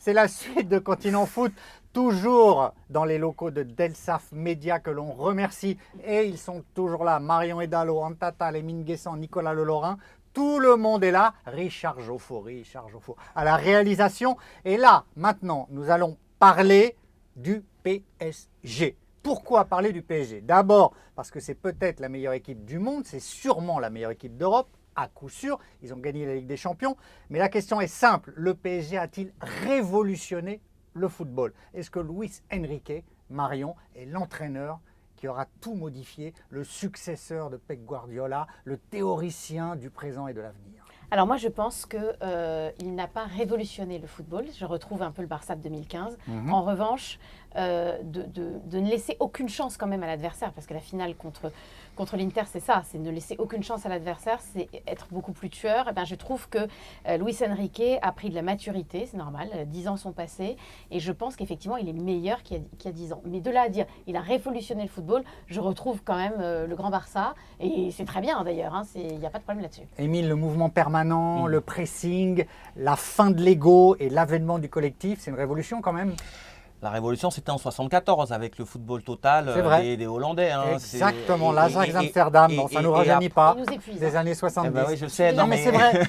C'est la suite de Continent Foot, toujours dans les locaux de Delsaf Media que l'on remercie. Et ils sont toujours là, Marion Edalo, Antata, Lémine Guessant, Nicolas Lelaurin. Tout le monde est là, Richard Joffo à la réalisation. Et là, maintenant, nous allons parler du PSG. Pourquoi parler du PSG? D'abord, parce que c'est peut-être la meilleure équipe du monde, c'est sûrement la meilleure équipe d'Europe, à coup sûr. Ils ont gagné la Ligue des Champions. Mais la question est simple, le PSG a-t-il révolutionné le football? Est-ce que Luis Enrique, Marion, est l'entraîneur qui aura tout modifié, le successeur de Pep Guardiola, le théoricien du présent et de l'avenir? Alors moi, je pense qu'il n'a pas révolutionné le football. Je retrouve un peu le Barça de 2015. En revanche, de ne laisser aucune chance quand même à l'adversaire, parce que la finale contre l'Inter, c'est ça, c'est ne laisser aucune chance à l'adversaire, c'est être beaucoup plus tueur. Et bien, je trouve que Luis Enrique a pris de la maturité, c'est normal, 10 ans sont passés, et je pense qu'effectivement, il est meilleur qu'il y a 10 ans. Mais de là à dire, il a révolutionné le football, je retrouve quand même le grand Barça, et c'est très bien d'ailleurs, hein, il n'y a pas de problème là-dessus. Émile, le mouvement permanent, le pressing, la fin de l'ego et l'avènement du collectif, c'est une révolution quand même? La révolution, c'était en 1974 avec le football total des Hollandais. Hein. Exactement, l'Ajax Amsterdam, bon, ça ne nous rajeunit pas, des années 70. Ben oui, je sais. Non, mais c'est vrai,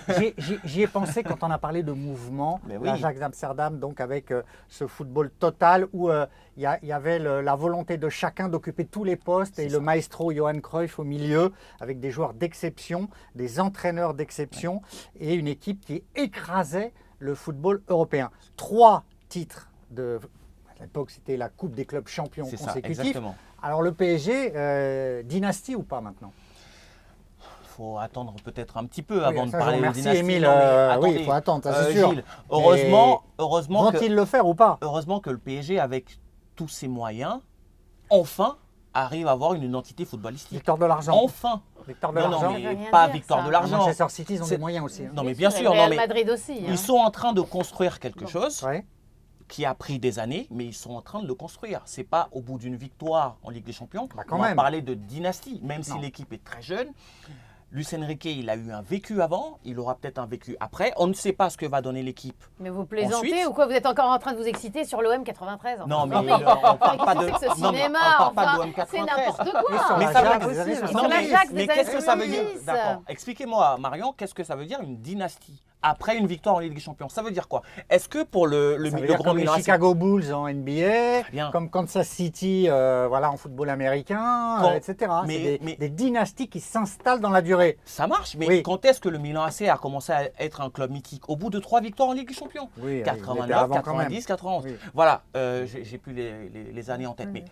j'y ai pensé quand on a parlé de mouvement, l'Ajax Amsterdam, donc avec ce football total où il y avait la volonté de chacun d'occuper tous les postes et le maestro Johan Cruyff au milieu, avec des joueurs d'exception, des entraîneurs d'exception et une équipe qui écrasait le football européen. 3 titres de... À l'époque, c'était la Coupe des clubs champions consécutifs. Alors le PSG, dynastie ou pas maintenant? Il faut attendre peut-être un petit peu avant de parler de dynastie. Émile, oui, il faut attendre, ça c'est sûr. Gilles, heureusement vont-ils le faire ou pas? Heureusement que le PSG, avec tous ses moyens, enfin, arrive à avoir une identité footballistique. Victoire de l'argent. Enfin. Victoire de l'argent. Non, mais pas victoire de l'argent. Manchester City, ils ont des moyens aussi. Non, mais bien sûr. Real Madrid aussi. Ils sont en train de construire quelque chose. Qui a pris des années, mais ils sont en train de le construire. Ce n'est pas au bout d'une victoire en Ligue des Champions. On va parler de dynastie, même si l'équipe est très jeune. Luis Enrique, il a eu un vécu avant, il aura peut-être un vécu après. On ne sait pas ce que va donner l'équipe. Mais vous plaisantez ou quoi? Vous êtes encore en train de vous exciter sur l'OM 93? Non, mais on ne parle pas de l'OM 93. C'est n'importe quoi. Mais sur l'Ajax des années 70. Mais qu'est-ce que ça veut dire? D'accord. Expliquez-moi, Marion, qu'est-ce que ça veut dire une dynastie après une victoire en Ligue des Champions? Ça veut dire quoi? Est-ce que pour le grand Milan, les Chicago Bulls en NBA, comme Kansas City en football américain, etc. C'est des dynasties qui s'installent dans la durée. Ça marche, mais quand est-ce que le Milan AC a commencé à être un club mythique? Au bout de 3 victoires en Ligue des Champions. 89, 90, 91. Voilà, j'ai plus les années en tête. Mais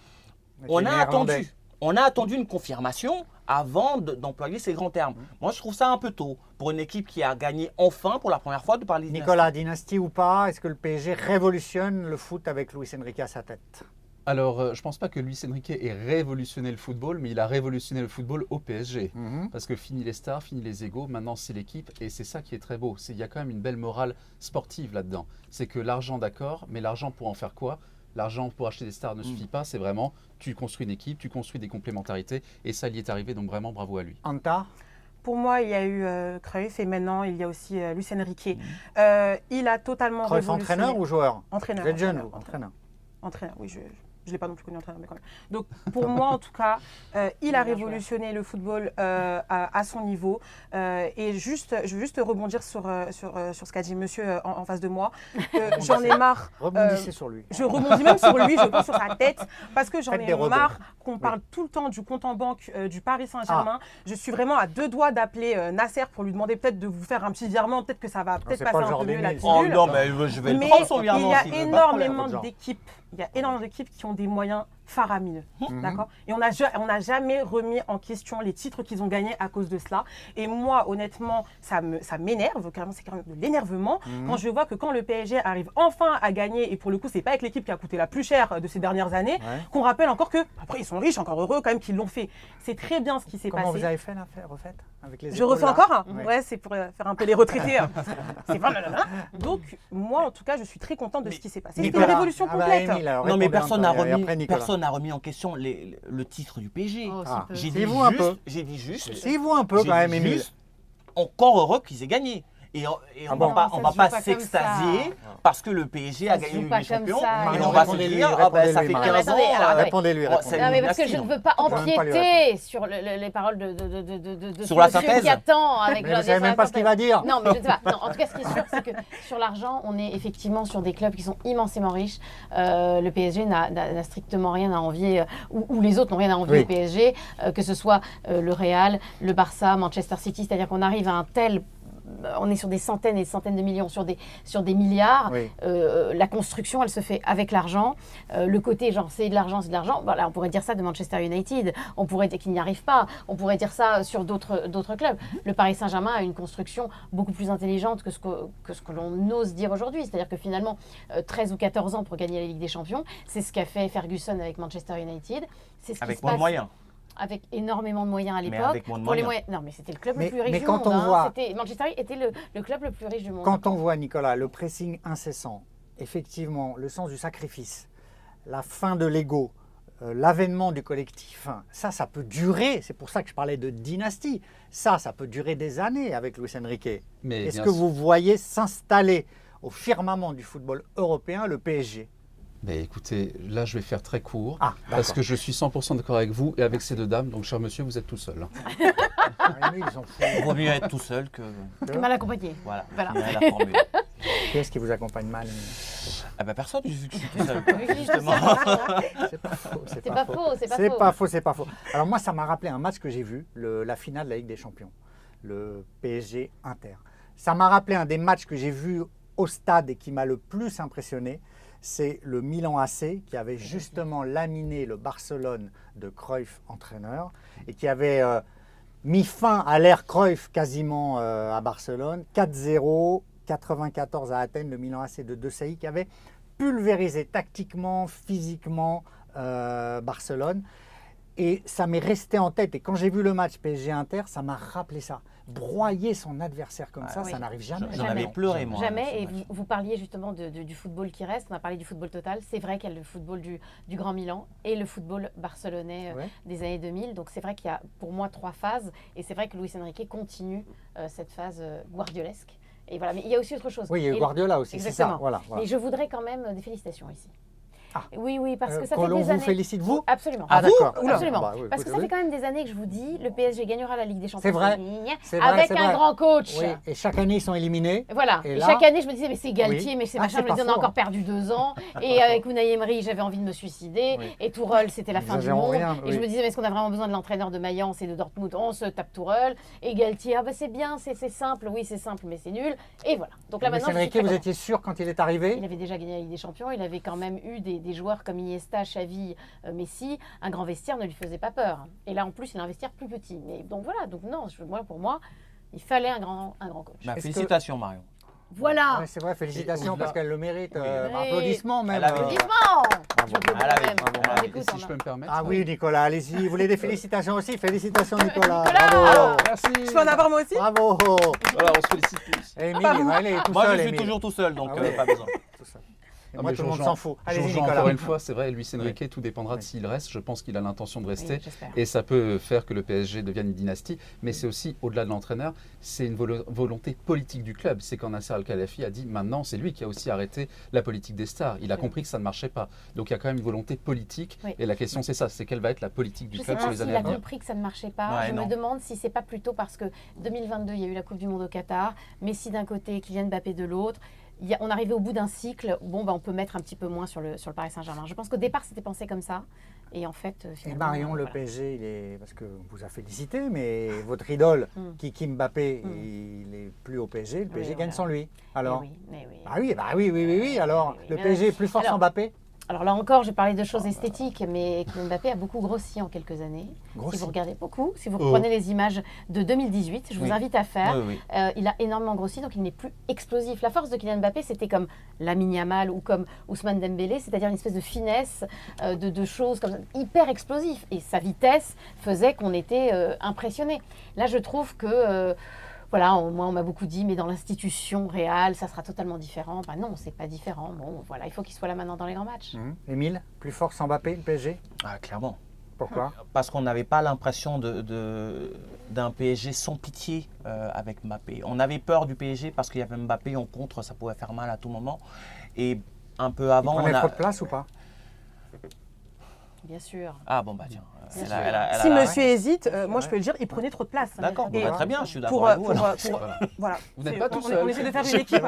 on a attendu une confirmation avant d'employer ces grands termes. Moi, je trouve ça un peu tôt pour une équipe qui a gagné enfin pour la première fois de parler de Nicolas, dynastie ou pas, est-ce que le PSG révolutionne le foot avec Luis Enrique à sa tête? Alors, je ne pense pas que Luis Enrique ait révolutionné le football, mais il a révolutionné le football au PSG. Parce que fini les stars, fini les égos, maintenant c'est l'équipe, et c'est ça qui est très beau. Il y a quand même une belle morale sportive là-dedans. C'est que l'argent, d'accord, mais l'argent pour en faire quoi? L'argent pour acheter des stars ne suffit pas, c'est vraiment, tu construis une équipe, tu construis des complémentarités, et ça y est arrivé, donc vraiment bravo à lui. Anta? Pour moi, il y a eu Cruyff et maintenant, il y a aussi Luis Enrique. Il a totalement Cruyff, entraîneur ou joueur? Entraîneur. Vous êtes jeune, entraîneur. Entraîneur, oui, je ne l'ai pas non plus connu entraîneur, mais quand même. Donc, pour moi, en tout cas, il a révolutionné le football à son niveau. Et je veux juste rebondir sur ce qu'a dit monsieur en face de moi. J'en ai marre. Rebondissez sur lui. Je rebondis même sur lui, je pense sur sa tête, parce que j'en ai marre qu'on parle tout le temps du compte en banque du Paris Saint-Germain. Je suis vraiment à 2 doigts d'appeler Nasser pour lui demander peut-être de vous faire un petit virement, peut-être que ça va passer un peu mieux la pilule. Oh non, mais je vais le prendre son virement. Il y a énormément d'équipes. Il y a énormément d'équipes qui ont des moyens faramineux, d'accord. Et on n'a jamais remis en question les titres qu'ils ont gagnés à cause de cela. Et moi, honnêtement, ça m'énerve, c'est carrément de l'énervement quand je vois que quand le PSG arrive enfin à gagner, et pour le coup, c'est pas avec l'équipe qui a coûté la plus chère de ces dernières années, qu'on rappelle encore que, après ils sont riches, encore heureux quand même qu'ils l'ont fait. C'est très bien ce qui s'est passé. Comment vous avez fait la refaites avec les Je refais encore c'est pour faire un peu les retraités. C'est pas Donc, moi, en tout cas, je suis très contente de ce qui s'est passé. C'était une révolution complète. Non, mais personne n'a remis en question le titre du PSG. J'ai dit juste. C'est vous un peu quand même, Émile. Encore heureux qu'ils aient gagné. Et on ne va pas s'extasier parce que le PSG a gagné le champion. Et on va se dire, ça fait 15 ans. Répondez-lui. Non, mais parce que je ne veux pas empiéter sur les paroles de sur la synthèse qui attend avec. Mais vous ne savez même pas ce qu'il va dire. Non, mais je ne sais pas. Non, en tout cas, ce qui est sûr, c'est que sur l'argent, on est effectivement sur des clubs qui sont immensément riches. Le PSG n'a strictement rien à envier, ou les autres n'ont rien à envier au PSG, que ce soit le Real, le Barça, Manchester City, c'est-à-dire qu'on arrive à un tel... On est sur des centaines et des centaines de millions, sur des milliards. Oui. La construction, elle se fait avec l'argent. Le côté, genre, c'est de l'argent. Voilà, on pourrait dire ça de Manchester United. On pourrait dire qu'il n'y arrive pas. On pourrait dire ça sur d'autres clubs. Le Paris Saint-Germain a une construction beaucoup plus intelligente que ce que l'on ose dire aujourd'hui. C'est-à-dire que finalement, 13 ou 14 ans pour gagner la Ligue des Champions, c'est ce qu'a fait Ferguson avec Manchester United. C'est ce avec moins de moyens. Avec énormément de moyens à l'époque. Non, mais c'était le club le plus riche du monde. Manchester était le club le plus riche du monde. Quand on voit, Nicolas, le pressing incessant, effectivement, le sens du sacrifice, la fin de l'ego, l'avènement du collectif, ça peut durer. C'est pour ça que je parlais de dynastie. Ça peut durer des années avec Luis Enrique. Est-ce que vous voyez s'installer au firmament du football européen le PSG ? Mais écoutez, là je vais faire très court, parce que je suis 100% d'accord avec vous et avec ces deux dames, donc cher monsieur, vous êtes tout seul. Il vaut mieux être tout seul que mal accompagné. Voilà. La formule. Qui est-ce qui vous accompagne mal? Personne, vu que je suis tout seul. Justement. C'est pas faux. Alors moi, ça m'a rappelé un match que j'ai vu, la finale de la Ligue des Champions, le PSG Inter. Ça m'a rappelé un des matchs que j'ai vu au stade et qui m'a le plus impressionné. C'est le Milan AC qui avait justement laminé le Barcelone de Cruyff, entraîneur, et qui avait mis fin à l'ère Cruyff quasiment à Barcelone. 4-0, 94 à Athènes, le Milan AC de De Sailly qui avait pulvérisé tactiquement, physiquement Barcelone. Et ça m'est resté en tête. Et quand j'ai vu le match PSG-Inter, ça m'a rappelé ça. Broyer son adversaire comme ça n'arrive jamais. J'en avais pleuré, moi. Jamais. Et vous parliez justement du football qui reste. On a parlé du football total. C'est vrai qu'il y a le football du Grand Milan et le football barcelonais des années 2000. Donc c'est vrai qu'il y a pour moi 3 phases. Et c'est vrai que Luis Enrique continue cette phase guardiolesque. Et voilà. Mais il y a aussi autre chose. Oui, il y a eu Guardiola aussi. Exactement. C'est ça. Voilà. Mais je voudrais quand même des félicitations ici. Oui, parce que ça fait des années... Qu'on vous félicite, vous? Absolument. D'accord. Absolument. Parce que ça fait quand même des années que je vous dis, le PSG gagnera la Ligue des Champions. C'est vrai. Avec un grand coach. Oui. Et chaque année, ils sont éliminés. Voilà. Et chaque année, je me disais, mais c'est Galtier, mais c'est machin. Je me disais, on a encore perdu 2 ans. Et avec Unai Emery, j'avais envie de me suicider. Et Tourelle, c'était la fin du monde. Et je me disais, mais est-ce qu'on a vraiment besoin de l'entraîneur de Mayence et de Dortmund? On se tape Tourelle. Et Galtier, c'est bien, c'est simple. Oui, c'est simple, mais c'est nul. Et voilà. Donc là, maintenant, Enrique, vous étiez sûr quand il est arrivé? Il avait déjà gagné la Ligue des Champions. Il avait quand même eu des joueurs comme Iniesta, Xavi, Messi, un grand vestiaire ne lui faisait pas peur. Et là, en plus, il a un vestiaire plus petit. Mais donc voilà, donc non, pour moi, il fallait un grand coach. Félicitations, Marion. Voilà. C'est vrai, félicitations parce qu'elle le mérite. Applaudissements même. Applaudissements. Si je peux me permettre. Ah oui, Nicolas, allez-y. Vous voulez des félicitations aussi? Félicitations, Nicolas. Bravo. Merci. Je peux en avoir moi aussi? Bravo. Voilà, on se félicite tous. Émile, moi, je suis toujours tout seul, donc pas besoin. Moi, tout le monde s'en fout. Allez-y, Nicolas. Encore une fois, c'est vrai, Luis Enrique, tout dépendra de s'il reste. Je pense qu'il a l'intention de rester. Et ça peut faire que le PSG devienne une dynastie. Mais c'est aussi, au-delà de l'entraîneur, c'est une volonté politique du club. C'est quand Nasser Al-Khelaifi a dit, maintenant, c'est lui qui a aussi arrêté la politique des stars. Il a compris que ça ne marchait pas. Donc il y a quand même une volonté politique. Et la question, c'est ça, c'est quelle va être la politique du club sur les années à venir. Il a compris que ça ne marchait pas. Je me demande si c'est pas plutôt parce que 2022, il y a eu la Coupe du Monde au Qatar. Messi d'un côté, Kylian Mbappé de l'autre. On arrivait au bout d'un cycle, on peut mettre un petit peu moins sur le Paris Saint-Germain. Je pense qu'au départ, c'était pensé comme ça. Et en fait, finalement... Et Marion, le PSG, parce que vous a félicité, mais votre idole, Kiki Mbappé, il n'est plus au PSG. Le PSG gagne sans lui. Alors oui. Alors, le PSG est plus fort sans Mbappé? Alors là encore, je parlais de choses esthétiques, mais Mbappé a beaucoup grossi en quelques années. Si vous regardez beaucoup, si vous reprenez les images de 2018, je vous invite à faire. Il a énormément grossi, donc il n'est plus explosif. La force de Kylian Mbappé, c'était comme Lamine Yamal ou comme Ousmane Dembélé, c'est-à-dire une espèce de finesse, de choses comme ça, hyper explosif. Et sa vitesse faisait qu'on était impressionné. Là, je trouve que... Voilà, moi, on m'a beaucoup dit, mais dans l'institution réelle, ça sera totalement différent. Non, c'est pas différent. Bon, voilà, il faut qu'il soit là maintenant dans les grands matchs. Émile, plus fort sans Mbappé, le PSG? Clairement. Pourquoi? Parce qu'on n'avait pas l'impression d'un PSG sans pitié avec Mbappé. On avait peur du PSG parce qu'il y avait Mbappé en contre, ça pouvait faire mal à tout moment. Et un peu avant, il prenait trop de place ou pas? Bien sûr. Ah bon, bah tiens. Si monsieur hésite, moi je peux le dire, il prenait trop de place. D'accord, très bien, je suis d'accord avec vous. Voilà. Vous n'êtes pas tout seul. On essaie de faire une équipe.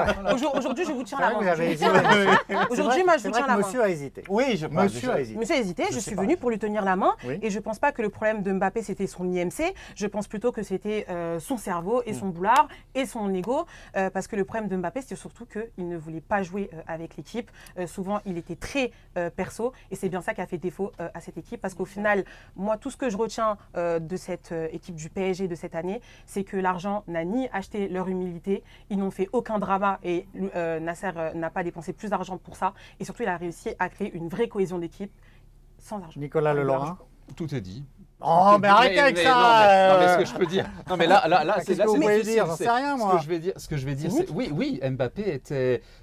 Aujourd'hui, je vous tiens la main. Aujourd'hui, moi, je vous tiens la main. Monsieur a hésité. Oui, Monsieur a hésité. Monsieur a hésité, je suis venue pour lui tenir la main. Et je ne pense pas que le problème de Mbappé, c'était son IMC. Je pense plutôt que c'était son cerveau et son boulard et son ego. Parce que le problème de Mbappé, c'était surtout qu'il ne voulait pas jouer avec l'équipe. Souvent, il était très perso. Et c'est bien ça qui a fait défaut à cette équipe. Parce qu'au final, moi, tout ce que je retiens de cette équipe du PSG de cette année, c'est que l'argent n'a ni acheté leur humilité, ils n'ont fait aucun drama et Nasser n'a pas dépensé plus d'argent pour ça. Et surtout, il a réussi à créer une vraie cohésion d'équipe sans argent. Nicolas Lelorin. Tout est dit. Oh, mais arrêtez avec ça. Non, mais ce que je peux dire. Non, mais là, qu'est-ce que vous voulez dire? J'en sais rien, moi. Ce que je vais dire, c'est oui, Mbappé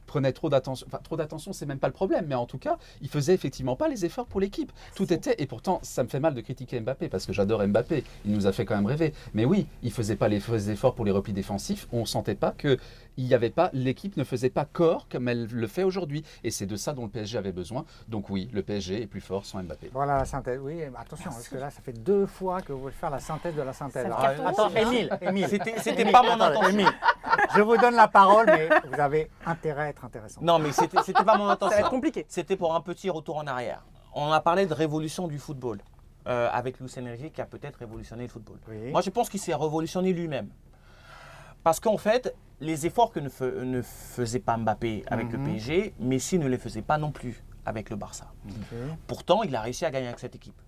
prenait trop d'attention. Enfin, trop d'attention, c'est même pas le problème, mais en tout cas, il faisait effectivement pas les efforts pour l'équipe. Tout était, et pourtant, ça me fait mal de critiquer Mbappé parce que j'adore Mbappé. Il nous a fait quand même rêver. Mais oui, il faisait pas les efforts pour les replis défensifs. On sentait pas que l'équipe ne faisait pas corps comme elle le fait aujourd'hui. Et c'est de ça dont le PSG avait besoin. Donc oui, le PSG est plus fort sans Mbappé. Voilà la synthèse. Oui, attention, parce que là, ça fait 2 fois que vous voulez faire la synthèse de la synthèse. Attends, Émile. C'était pas mon intention. Émile, je vous donne la parole, mais vous avez intérêt à être intéressant. Non, mais c'était pas mon intention. Ça va être compliqué. C'était pour un petit retour en arrière. On a parlé de révolution du football avec Luis Enrique qui a peut-être révolutionné le football. Oui. Moi, je pense qu'il s'est révolutionné lui-même. Parce qu'en fait, les efforts que ne faisait pas Mbappé avec le PSG, Messi ne les faisait pas non plus avec le Barça. Pourtant, il a réussi à gagner avec cette équipe.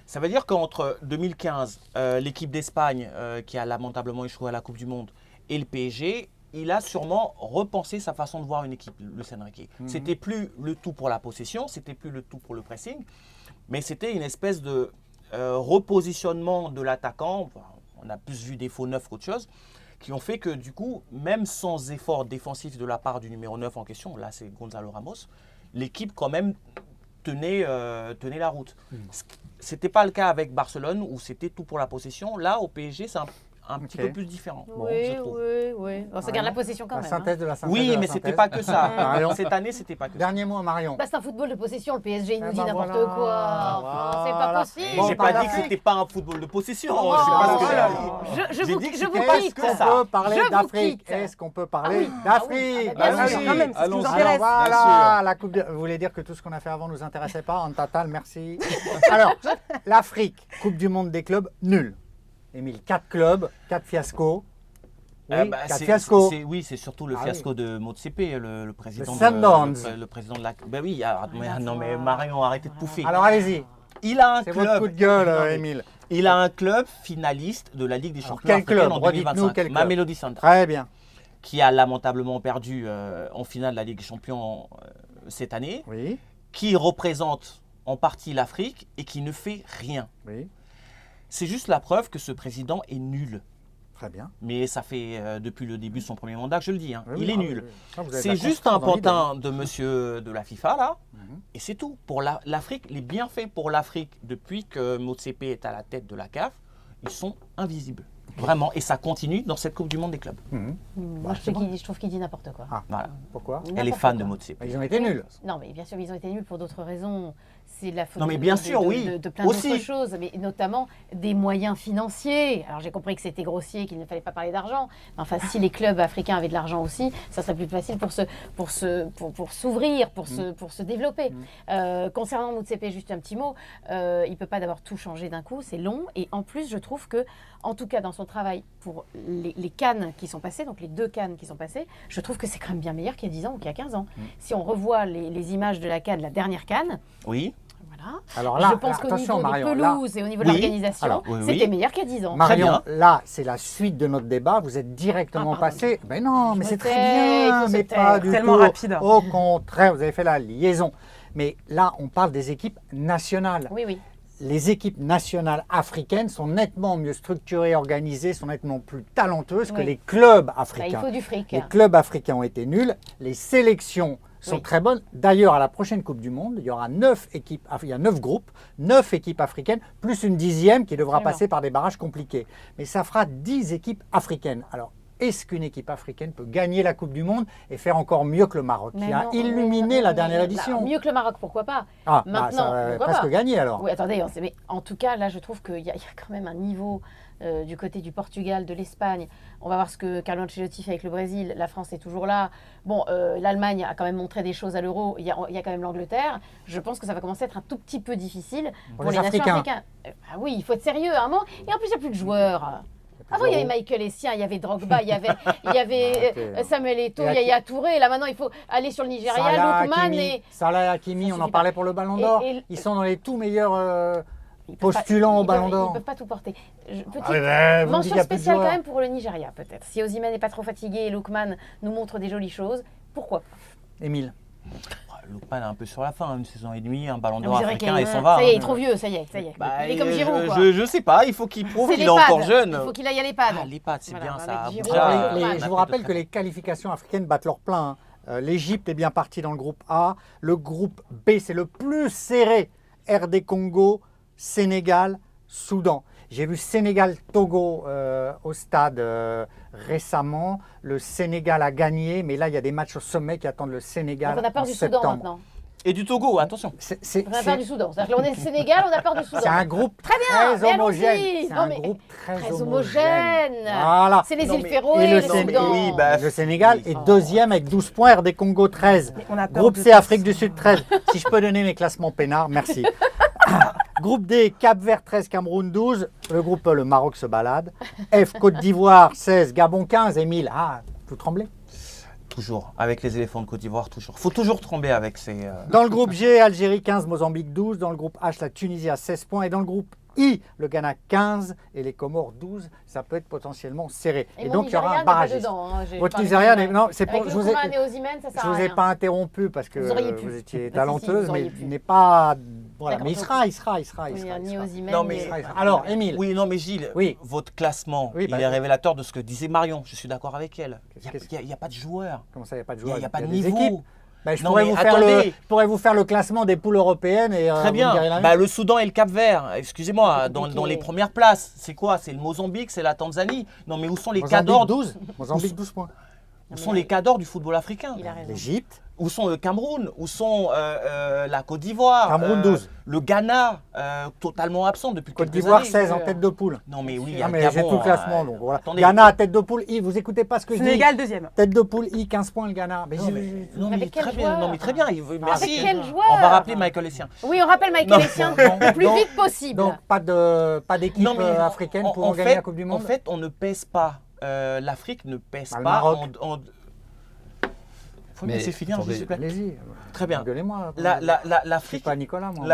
Ça veut dire qu'entre 2015, l'équipe d'Espagne qui a lamentablement échoué à la Coupe du Monde et le PSG, il a sûrement repensé sa façon de voir une équipe, Luis Enrique. C'était plus le tout pour la possession, c'était plus le tout pour le pressing, mais c'était une espèce de repositionnement de l'attaquant. On a plus vu des faux neufs qu'autre chose, qui ont fait que du coup, même sans effort défensif de la part du numéro 9 en question, là c'est Gonzalo Ramos, l'équipe quand même tenait la route. Ce n'était pas le cas avec Barcelone où c'était tout pour la possession. Là, au PSG, c'est un petit peu plus différent. Oui. On se garde la possession quand même. Synthèse de la synthèse. Oui, mais c'était pas que ça. Cette année, c'était pas que ça. Dernier mot, Marion. C'est un football de possession, le PSG, il nous dit n'importe quoi. Enfin, c'est pas possible. J'ai pas dit que c'était pas un football de possession. Je vous quitte. Est-ce qu'on peut parler d'Afrique? Est-ce qu'on peut parler d'Afrique? Voilà, la Coupe. Vous voulez dire que tout ce qu'on a fait avant nous intéressait pas? En total, merci. Alors, l'Afrique, Coupe du Monde des clubs, nul. Émile, 4 clubs, 4 fiascos. Oui, 4 fiascos. Oui, c'est surtout le fiasco de Motsepe, le président le président de la. Ben oui, non mais Marion, arrêtez de pouffer. Alors allez-y. Il a un club. C'est votre coup de gueule, Émile. Il a un club finaliste de la Ligue des Champions africaine en 2025. Mamelodi Sundowns. Très bien. Qui a lamentablement perdu en finale de la Ligue des Champions cette année. Oui. Qui représente en partie l'Afrique et qui ne fait rien. Oui. C'est juste la preuve que ce président est nul. Très bien. Mais ça fait depuis le début de son premier mandat que je le dis. Oui, il est nul. Oui. C'est juste un pantin de monsieur de la FIFA, là. Et c'est tout. Pour l'Afrique, les bienfaits pour l'Afrique, depuis que Motsepe est à la tête de la CAF, ils sont invisibles. Vraiment. Et ça continue dans cette Coupe du Monde des clubs. Moi, je trouve qu'il dit n'importe quoi. Voilà. Pourquoi? Elle est fan de Motsepe. Ils ont été nuls. Non, mais bien sûr, ils ont été nuls pour d'autres raisons. C'est la faute non, mais bien sûr, oui. de plein d'autres choses, mais notamment des moyens financiers. Alors j'ai compris que c'était grossier, qu'il ne fallait pas parler d'argent. Enfin, si les clubs africains avaient de l'argent aussi, ça serait plus facile pour s'ouvrir, pour se développer. Concernant Motsepe, juste un petit mot, il ne peut pas d'abord tout changer d'un coup, c'est long. Et en plus, je trouve que, en tout cas dans son travail pour les CAN qui sont passées, donc les 2 CAN qui sont passées, je trouve que c'est quand même bien meilleur qu'il y a 10 ans ou qu'il y a 15 ans. Si on revoit les images de la CAN, de la dernière CAN, oui. Voilà. Alors là, je pense qu'au niveau Marion, des pelouses et au niveau de l'organisation, c'était meilleur qu'il y a 10 ans. Marion, là, c'est la suite de notre débat. Vous êtes directement passé. Mais non, mais c'est très bien, mais pas du tellement tout. Rapide. Au contraire, vous avez fait la liaison. Mais là, on parle des équipes nationales. Oui. Les équipes nationales africaines sont nettement mieux structurées, organisées, sont nettement plus talentueuses que les clubs africains. Là, il faut du fric. Les clubs africains ont été nuls. Les sélections sont très bonnes. D'ailleurs, à la prochaine Coupe du Monde, il y aura 9 équipes, il y a 9 groupes, 9 équipes africaines, plus une 10e qui devra passer par des barrages compliqués. Mais ça fera 10 équipes africaines. Alors, est-ce qu'une équipe africaine peut gagner la Coupe du Monde et faire encore mieux que le Maroc, qui a illuminé la dernière édition? Mieux que le Maroc, pourquoi pas? Maintenant, ça va presque gagner alors. Oui, attendez, mais en tout cas, là, je trouve qu'il y a quand même un niveau du côté du Portugal, de l'Espagne. On va voir ce que Carlo Ancelotti fait avec le Brésil. La France est toujours là. Bon, l'Allemagne a quand même montré des choses à l'Euro. Il y a quand même l'Angleterre. Je pense que ça va commencer à être un tout petit peu difficile pour les nations africaines. Ah oui, il faut être sérieux à un moment. Et en plus, il n'y a plus de joueurs. Avant, il y avait Michael Essien, il y avait Drogba, il y avait Samuel Eto'o, Yaya Touré. Là, maintenant, il faut aller sur le Nigeria, Lookman et... Salah et Hakimi, on en parlait pour le Ballon d'Or. Ils sont dans les tout meilleurs postulants au Ballon d'Or. Ils ne peuvent pas tout porter. Petite mention spéciale quand même pour le Nigeria, peut-être. Si Osimhen n'est pas trop fatigué et Lookman nous montre des jolies choses, pourquoi pas? Émile. Lookman est un peu sur la fin, une saison et demie, un Ballon d'Or africain et s'en va. Ça y est, il est trop vieux, ça y est. Il est comme Giroud, quoi. Je sais pas, il faut qu'il prouve qu'il est encore jeune. Il faut qu'il aille à l'EHPAD. L'EHPAD, c'est bien ça. Je vous rappelle que les qualifications africaines battent leur plein. L'Égypte est bien partie dans le groupe A. Le groupe B, c'est le plus serré. RD Congo, Sénégal, Soudan. J'ai vu Sénégal-Togo au stade récemment. Le Sénégal a gagné, mais là, il y a des matchs au sommet qui attendent le Sénégal. Donc on a peur du Soudan maintenant. Et du Togo, attention. On a peur du Soudan. C'est-à-dire qu'on est le Sénégal, on a peur du Soudan. C'est un groupe très homogène. C'est un groupe très homogène. Voilà. C'est les îles Féroé, le Soudan. Oui, le Sénégal est deuxième avec 12 points, RD Congo 13. Groupe C, Afrique du Sud 13. Si je peux donner mes classements peinards, merci. Groupe D, Cap-Vert 13, Cameroun 12. Le Maroc se balade. F, Côte d'Ivoire 16, Gabon 15. Émile, vous tremblez? Toujours, avec les éléphants de Côte d'Ivoire, toujours. Il faut toujours trembler avec ces... Dans le groupe G, Algérie 15, Mozambique 12. Dans le groupe H, la Tunisie à 16 points. Et dans le groupe I, le Ghana 15 et les Comores 12. Ça peut être potentiellement serré. Et donc, il y aura un barrage. Votre Nigeria, non, c'est pour... Je vous ai pas interrompu parce que vous étiez talenteuse, mais il n'est pas... Voilà, mais il sera. Non, mais alors, Émile. Oui, non, mais Gilles, votre classement, il est révélateur de ce que disait Marion. Je suis d'accord avec elle. Il n'y a pas de joueurs. Comment ça, il n'y a pas de joueurs? Il n'y a pas de niveau. Je pourrais vous faire le classement des poules européennes. Et, très bien. Le Soudan et le Cap-Vert, excusez-moi, dans les premières places, c'est quoi? C'est le Mozambique, c'est la Tanzanie. Non, mais où sont les cadors? Mozambique 12 points. Où sont les cadors du football africain? L'Égypte. Où sont le Cameroun? Où sont la Côte d'Ivoire? Cameroun 12. Le Ghana, totalement absent depuis quelques années. Côte d'Ivoire 16 en tête de poule. Non mais oui, j'ai tout le classement. Donc, voilà. Ghana, tête de poule I, vous écoutez pas ce que je dis? Sénégal deuxième. Tête de poule I, 15 points le Ghana. Mais très bien. Merci. Avec quel joueur? On va rappeler Michael Essien. Oui, on rappelle Michael Essien le plus vite possible. Donc pas d'équipe africaine pour gagner la Coupe du Monde? En fait, on ne pèse pas. L'Afrique ne pèse pas. Faut me laisser finir, s'il vous plaît. Allez-y. Très bien. Gueulez-moi. L'Afrique. Pas Nicolas, moi.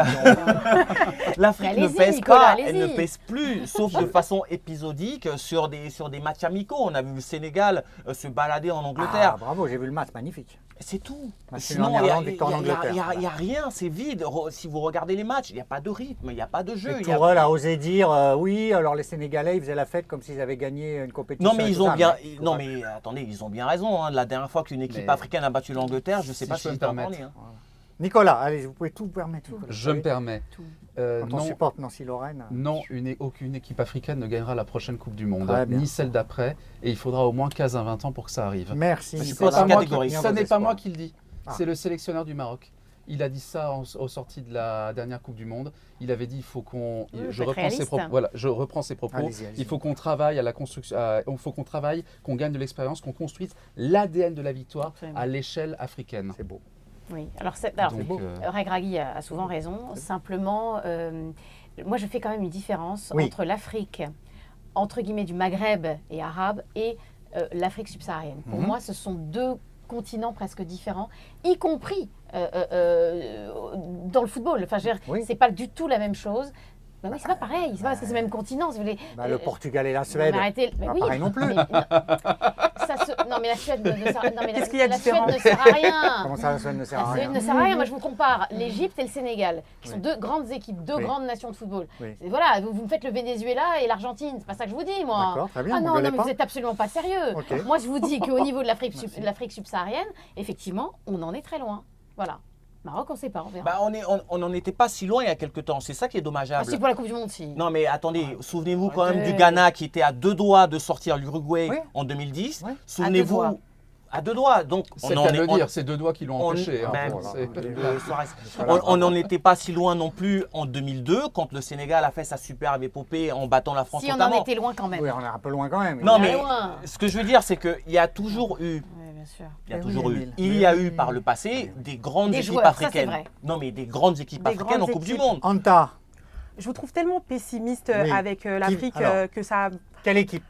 L'Afrique ne pèse pas, elle ne pèse plus, sauf de façon épisodique sur des matchs amicaux. On a vu le Sénégal se balader en Angleterre. Bravo, j'ai vu le match, magnifique. C'est tout. Sinon, il n'y a rien, c'est vide. Si vous regardez les matchs, il n'y a pas de rythme, il n'y a pas de jeu. Tourelle a osé dire oui, alors les Sénégalais, ils faisaient la fête comme s'ils avaient gagné une compétition. Non, mais ils ont bien. Non, mais attendez, ils ont bien raison. La dernière fois qu'une équipe africaine a battu l'Angleterre, je ne sais pas si je peux me permettre. Nicolas, allez, vous pouvez tout vous permettre. Je me permets. Quand on supporte Nancy-Lorraine. Non, aucune équipe africaine ne gagnera la prochaine Coupe du Monde, ni celle d'après. Et il faudra au moins 15 à 20 ans pour que ça arrive. Merci. Ce n'est pas moi qui le dis. C'est le sélectionneur du Maroc. Il a dit ça au sorti de la dernière Coupe du Monde. Il avait dit il faut qu'on. Je reprends ses propos. Allez-y. Il faut qu'on travaille à la construction. Il faut qu'on travaille, qu'on gagne de l'expérience, qu'on construise l'ADN de la victoire à l'échelle africaine. C'est beau. Oui, alors Regragui a souvent raison. Simplement, moi je fais quand même une différence entre l'Afrique, entre guillemets, du Maghreb et arabe et l'Afrique subsaharienne. Pour moi, ce sont deux continents presque différents, y compris dans le football. Enfin, c'est pas du tout la même chose. Ben oui, c'est pas pareil, c'est pas parce que c'est le même continent. Le Portugal et la Suède, pareil non plus. Non, mais la Suède ne sert à rien. Qu'est-ce qu'il y a de La Suède différent ne sert à rien. Comment ça, la Suède ne sert à La rien? Suède ne sert à rien. Moi, je vous compare l'Égypte et le Sénégal, qui sont deux grandes équipes, deux grandes nations de football. Voilà, vous me faites le Venezuela et l'Argentine. C'est pas ça que je vous dis, moi. D'accord, très bien. Ah non, mais vous êtes absolument pas sérieux. Okay. Moi, je vous dis qu'au niveau de l'Afrique subsaharienne, effectivement, on en est très loin. Voilà. Maroc, on ne sait pas, on verra. Bah, on n'en était pas si loin il y a quelques temps. C'est ça qui est dommageable. Ah, si, pour la Coupe du Monde, si. Non, mais attendez, souvenez-vous quand même du Ghana qui était à 2 doigts de sortir l'Uruguay en 2010. Oui. Souvenez-vous. À 2 doigts. Donc, c'est le cas de le dire, c'est 2 doigts qui l'ont empêché. On n'en était pas si loin non plus en 2002, quand le Sénégal a fait sa superbe épopée en battant la France. Si, on en était loin quand même. Oui, on est un peu loin quand même. Non, mais ce que je veux dire, c'est qu'il y a toujours eu. Il y a eu par le passé des grandes équipes africaines. Ça, non, mais des grandes équipes africaines en Coupe du Monde. Anta. Je vous trouve tellement pessimiste avec l'Afrique que ça. Quelle équipe?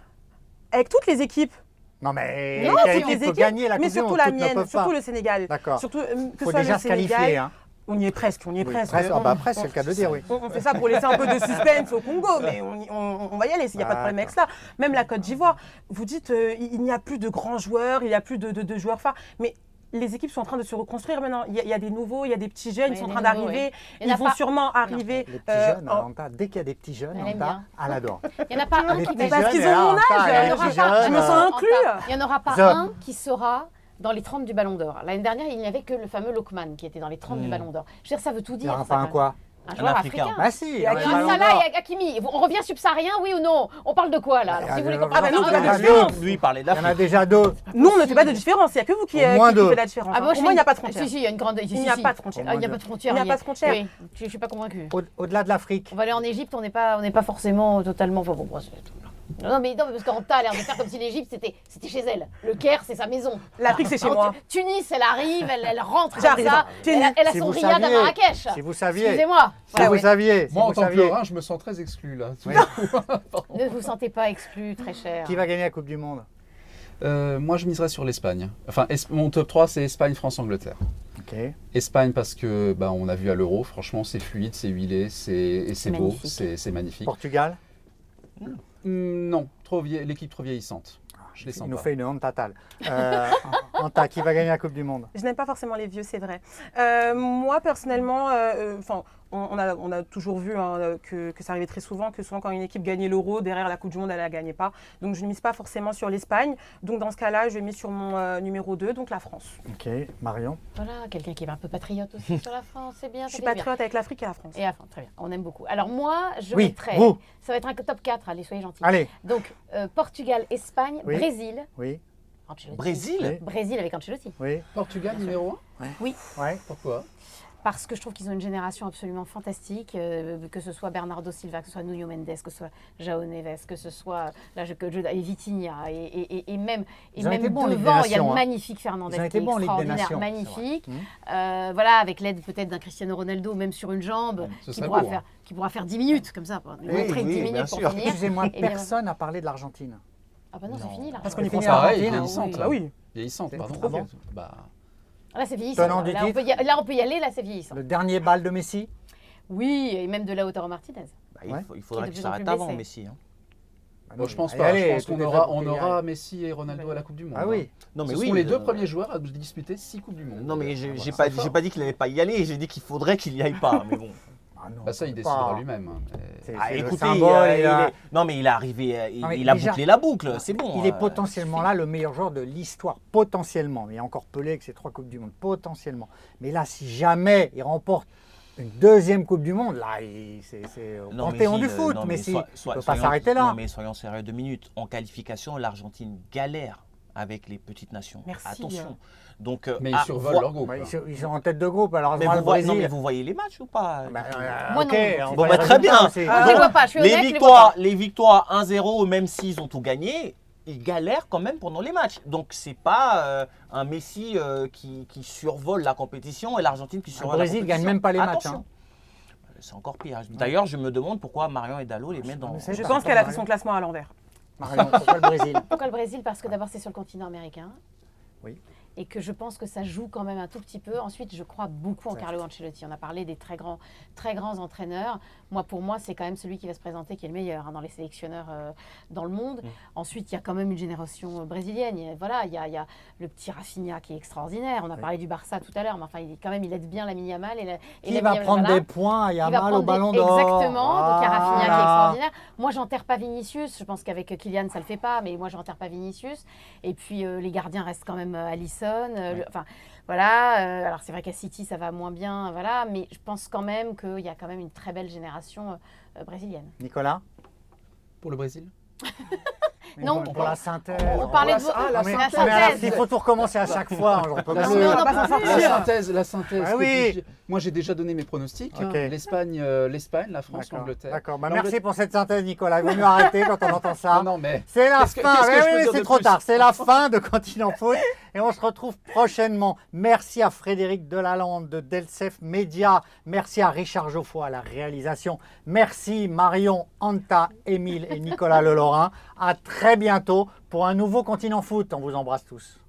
Avec toutes les équipes. Non, mais quelle équipe peut gagner la Coupe du Monde? Mais surtout la mienne, surtout le Sénégal. D'accord. Surtout que faut soit déjà le se qualifier. Sénégal. Hein. On y est presque, Après, c'est le cas de le dire, oui. On fait ça pour laisser un peu de suspense au Congo, mais on va y aller, il n'y a pas de problème avec cela. Même la Côte d'Ivoire, vous dites il n'y a plus de grands joueurs, il n'y a plus de joueurs phares, mais les équipes sont en train de se reconstruire maintenant. Il y a des nouveaux, il y a des petits jeunes, ils sont en train d'arriver. Ils vont sûrement arriver. Les petits jeunes, dès qu'il y a des petits jeunes, elle adore. Il n'y en a pas un qui... Parce qu'ils ont mon âge, je me sens inclus. Il n'y en aura pas un qui sera dans les 30 du Ballon d'Or. L'année dernière, il n'y avait que le fameux Lokman qui était dans les 30 du Ballon d'Or. Je veux dire, ça veut tout dire. Il n'y aura pas un quoi? Un joueur africain. Bah si, il y a Salah et Hakimi. On revient subsaharien, oui ou non? On parle de quoi là? Alors, si vous voulez comprendre, nous, on fait la différence. Lui, il parlait d'Afrique. Il y en a déjà 2. Nous, on ne fait pas de différence. Il n'y a que vous qui faites la différence. Pour moi, il n'y a pas de frontière. Si, il y a une grande. Il n'y a pas de frontière. Il n'y a pas de frontière. Il n'y a pas de frontière. Oui, je ne suis pas convaincue. Au-delà de l'Afrique. On va aller en Égypte, on n'est pas forcément totalement. Non, mais parce qu'Anta a l'air de faire comme si l'Égypte, c'était chez elle. Le Caire, c'est sa maison. L'Afrique, c'est chez moi. Tunis, elle arrive, elle rentre comme ça. Elle a son riad à Marrakech. Si vous saviez. Excusez-moi. Si vous saviez. Moi, en tant que Lorrain, je me sens très exclu, là. Ne vous sentez pas exclu, très cher. Qui va gagner la Coupe du Monde? Moi, je miserais sur l'Espagne. Enfin, mon top 3, c'est Espagne, France, Angleterre. Okay. Espagne parce que on a vu à l'Euro, franchement, c'est fluide, c'est huilé, c'est beau, c'est magnifique. Portugal? Non, l'équipe trop vieillissante. Je les sens Il nous pas. fait une honte totale. Anta, qui va gagner la Coupe du Monde? Je n'aime pas forcément les vieux, c'est vrai. Moi, personnellement, on a toujours vu que ça arrivait très souvent, que souvent quand une équipe gagnait l'Euro, derrière la Coupe du Monde, elle ne la gagnait pas. Donc je ne mise pas forcément sur l'Espagne. Donc dans ce cas-là, je mise sur mon numéro 2, donc la France. Ok, Marion? Voilà, quelqu'un qui est un peu patriote aussi sur la France, c'est bien. Je suis patriote avec l'Afrique et la France. Et la France, très bien, on aime beaucoup. Alors moi, je mettrais, ça va être un top 4, allez, soyez gentils. Allez. Donc Portugal, Espagne, Brésil. Oui. Ancelotti. Brésil? Brésil avec Ancelotti. Oui. Portugal numéro 1? Oui. Ouais. Pourquoi? Parce que je trouve qu'ils ont une génération absolument fantastique, que ce soit Bernardo Silva, que ce soit Nuno Mendes, que ce soit João Neves, que ce soit et Vitinha, et même devant, il y a le magnifique Fernandez qui est extraordinaire, magnifique. Voilà, avec l'aide peut-être d'un Cristiano Ronaldo, même sur une jambe, qui pourra faire 10 minutes, comme ça, montrer 10 minutes pour finir. Excusez-moi, personne n'a parlé de l'Argentine. Ah bah non, c'est fini là. Parce qu'on est fini vieillissante. Ah oui. Vieillissante, pardon. Là, c'est vieillissant. Là, on peut y aller, là, c'est vieillissant. Le dernier bal de Messi? Oui, et même de Lautaro Martinez. Il faudrait qu'il s'arrête avant, Messi. Bon, je pense pas. Je pense qu'on aura Messi et Ronaldo à la Coupe du Monde. Ah oui. Non, mais ce sont les deux premiers joueurs à disputer 6 Coupes du Monde. Non, mais j'ai pas dit qu'il n'allait pas y aller, j'ai dit qu'il faudrait qu'il n'y aille pas. Mais bon. Ça, il décidera lui-même. Écoutez, non, mais il est arrivé, il a bouclé la boucle, c'est bon. Il est potentiellement là le meilleur joueur de l'histoire, potentiellement. Mais il y a encore Pelé avec ses 3 Coupes du Monde, potentiellement. Mais là, si jamais il remporte une deuxième Coupe du Monde, là, c'est au panthéon du foot. Mais il ne peut pas s'arrêter là. Non, mais soyons sérieux 2 minutes. En qualification, l'Argentine galère avec les petites nations. Merci. Attention. Donc, mais ils survolent leur groupe. Ils sont en tête de groupe. Alors, mais vous voyez les matchs ou pas? Moi non. Bon, très bien. Je les vois pas, je suis honnête, les victoires 1-0, même s'ils ont tout gagné, ils galèrent quand même pendant les matchs. Donc, c'est pas un Messi qui survole la compétition et l'Argentine qui survole la compétition. Le Brésil ne gagne même pas les matchs. C'est encore pire. D'ailleurs, je me demande pourquoi Marion et Dalo les mettent dans... Je pense qu'elle a fait son classement à l'envers. Marion, pourquoi le Brésil? Pourquoi le Brésil? Parce que d'abord, c'est sur le continent américain. Oui. et que je pense que ça joue quand même un tout petit peu. Ensuite, je crois beaucoup en Carlo Ancelotti. On a parlé des très grands entraîneurs. Pour moi, c'est quand même celui qui va se présenter qui est le meilleur dans les sélectionneurs dans le monde. Ensuite, il y a quand même une génération brésilienne. Il y a le petit Rafinha qui est extraordinaire. On a parlé du Barça tout à l'heure, mais enfin, il aide bien Lamine Yamal. Qui va prendre des points à Yamal au Ballon d'Or. Exactement. Donc, il y a Rafinha qui est extraordinaire. Moi, j'enterre pas Vinicius. Je pense qu'avec Kylian, ça le fait pas, mais moi, j'enterre pas Vinicius. Et puis, les gardiens restent quand même Alisson. Alors c'est vrai qu'à City ça va moins bien, mais je pense quand même qu'il y a quand même une très belle génération brésilienne. Nicolas? Pour le Brésil? Non, pour la synthèse. On parlait de la synthèse. Il faut tout recommencer à chaque fois. La synthèse. Ah oui. Moi, j'ai déjà donné mes pronostics. L'Espagne, la France, l'Angleterre. D'accord. Merci pour cette synthèse, Nicolas. Il vaut mieux arrêter quand on entend ça. Non, mais c'est la fin. Oui, c'est trop tard. C'est la fin de Continent Foot. Et on se retrouve prochainement. Merci à Frédéric Delalande de Delsef Média. Merci à Richard Geoffroy à la réalisation. Merci Marion, Anta, Émile et Nicolas Lelorrain. À très bientôt pour un nouveau Continent Foot. On vous embrasse tous.